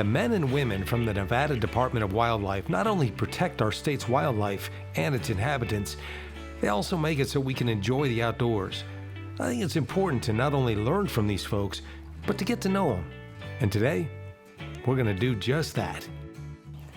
The men and women from the Nevada Department of Wildlife not only protect our state's wildlife and its inhabitants, they also make it so we can enjoy the outdoors. I think it's important to not only learn from these folks, but to get to know them. And today, we're going to do just that.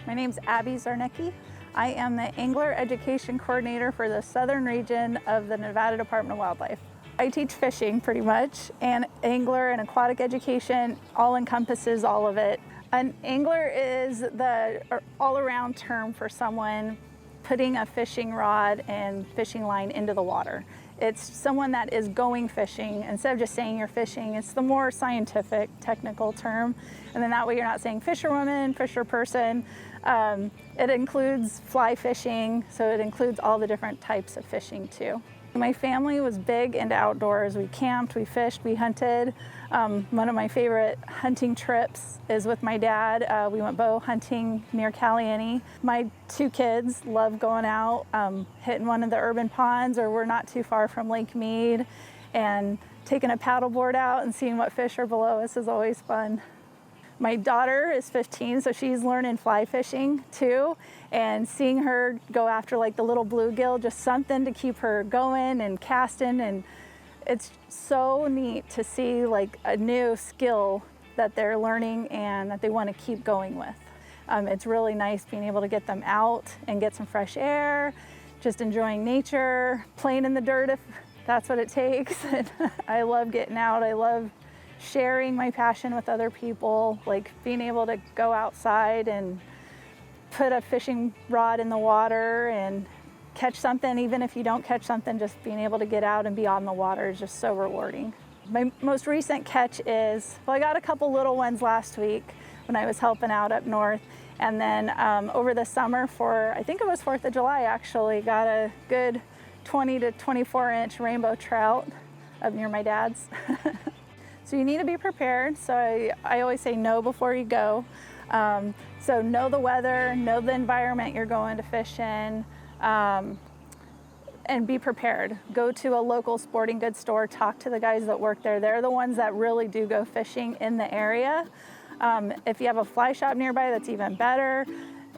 My name's Abby Zarnecki. I am the Angler Education Coordinator for the Southern region of the Nevada Department of Wildlife. I teach fishing pretty much, and angler and aquatic education all encompasses all of it. An angler is the all-around term for someone putting a fishing rod and fishing line into the water. It's someone that is going fishing. Instead of just saying you're fishing, it's the more scientific, technical term. And then that way you're not saying fisherwoman, fisher person. It includes fly fishing, so it includes all the different types of fishing too. My family was big into outdoors. We camped, we fished, we hunted. One of my favorite hunting trips is with my dad. We went bow hunting near Caliente. My two kids love going out, hitting one of the urban ponds, or we're not too far from Lake Mead, and taking a paddleboard out and seeing what fish are below us is always fun. My daughter is 15, so she's learning fly fishing too, and seeing her go after like the little bluegill, just something to keep her going and casting, and it's so neat to see like a new skill that they're learning and that they want to keep going with. It's really nice being able to get them out and get some fresh air, just enjoying nature, playing in the dirt if that's what it takes. And I love getting out. I love sharing my passion with other people, like being able to go outside and put a fishing rod in the water and catch something. Even if you don't catch something, just being able to get out and be on the water is just so rewarding. My most recent catch is, well, I got a couple little ones last week when I was helping out up north. And then over the summer for, I think it was 4th of July actually, got a good 20 to 24 inch rainbow trout up near my dad's. So you need to be prepared. So I always say no before you go. So know the weather, know the environment you're going to fish in, and be prepared. Go to a local sporting goods store, talk to the guys that work there. They're the ones that really do go fishing in the area. If you have a fly shop nearby, that's even better.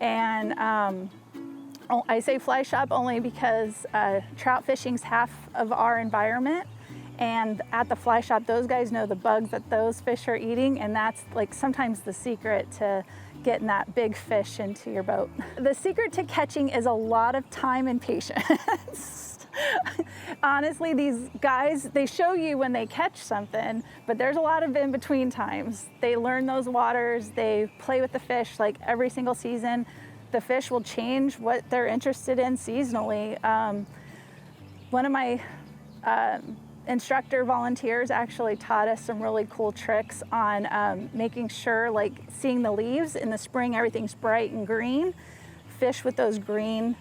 And I say fly shop only because trout fishing's half of our environment. And at the fly shop, those guys know the bugs that those fish are eating, and that's like sometimes the secret to getting that big fish into your boat. The secret to catching is a lot of time and patience. Honestly, these guys, they show you when they catch something, but there's a lot of in-between times. They learn those waters, they play with the fish like every single season. The fish will change what they're interested in seasonally. One of my instructor volunteers actually taught us some really cool tricks on making sure, like seeing the leaves in the spring, everything's bright and green. Fish with those green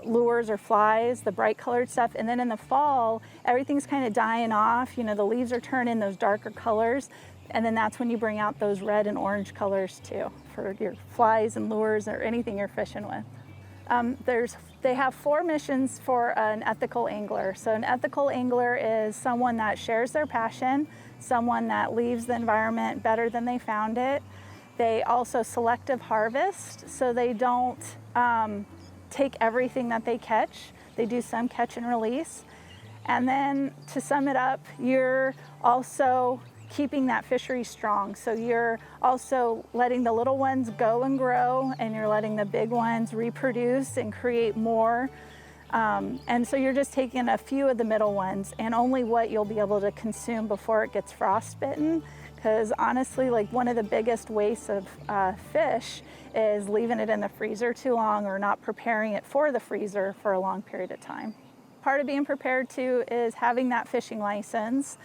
lures or flies, the bright colored stuff. And then in the fall, everything's kind of dying off. You know, the leaves are turning those darker colors. And then that's when you bring out those red and orange colors too for your flies and lures or anything you're fishing with. They have 4 missions for an ethical angler. So an ethical angler is someone that shares their passion, someone that leaves the environment better than they found it. They also selective harvest, so they don't take everything that they catch. They do some catch and release. And then to sum it up, you're also keeping that fishery strong. So you're also letting the little ones go and grow, and you're letting the big ones reproduce and create more. And so you're just taking a few of the middle ones and only what you'll be able to consume before it gets frostbitten. Because honestly, like one of the biggest wastes of fish is leaving it in the freezer too long or not preparing it for the freezer for a long period of time. Part of being prepared too is having that fishing license.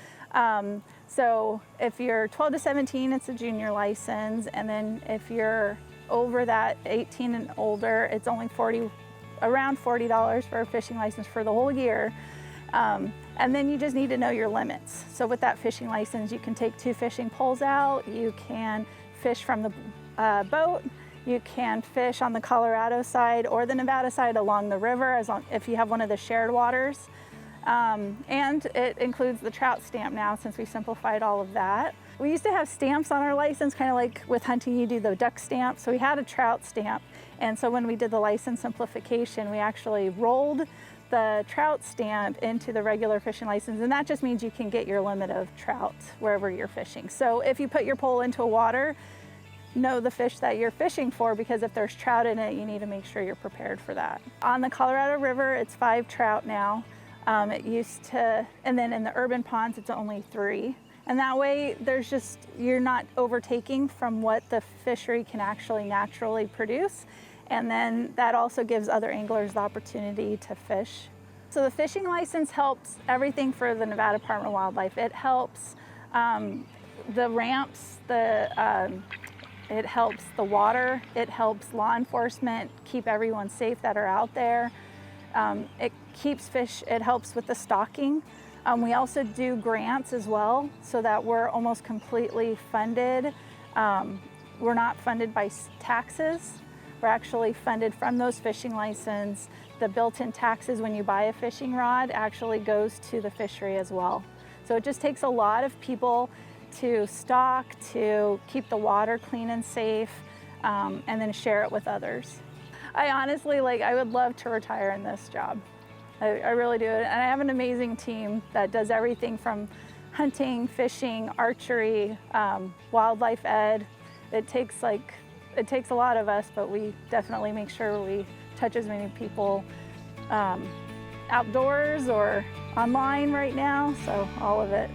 So if you're 12 to 17, it's a junior license. And then if you're over that 18 and older, it's only around $40 for a fishing license for the whole year. And then you just need to know your limits. So with that fishing license, you can take 2 fishing poles out, you can fish from the boat, you can fish on the Colorado side or the Nevada side along the river if you have one of the shared waters. And it includes the trout stamp now since we simplified all of that. We used to have stamps on our license, kind of like with hunting, you do the duck stamp. So we had a trout stamp. And so when we did the license simplification, we actually rolled the trout stamp into the regular fishing license. And that just means you can get your limit of trout wherever you're fishing. So if you put your pole into a water, know the fish that you're fishing for, because if there's trout in it, you need to make sure you're prepared for that. On the Colorado River, it's 5 trout now. It used to, and then in the urban ponds, it's only 3. And that way, you're not overtaking from what the fishery can actually naturally produce. And then that also gives other anglers the opportunity to fish. So the fishing license helps everything for the Nevada Department of Wildlife. It helps the ramps, it helps the water, it helps law enforcement keep everyone safe that are out there. It keeps fish, it helps with the stocking. We also do grants as well, so that we're almost completely funded. We're not funded by taxes. We're actually funded from those fishing license. The built-in taxes when you buy a fishing rod actually goes to the fishery as well. So it just takes a lot of people to stock, to keep the water clean and safe, and then share it with others. I honestly, I would love to retire in this job. I really do. And I have an amazing team that does everything from hunting, fishing, archery, wildlife ed. It takes a lot of us, but we definitely make sure we touch as many people outdoors or online right now, so all of it.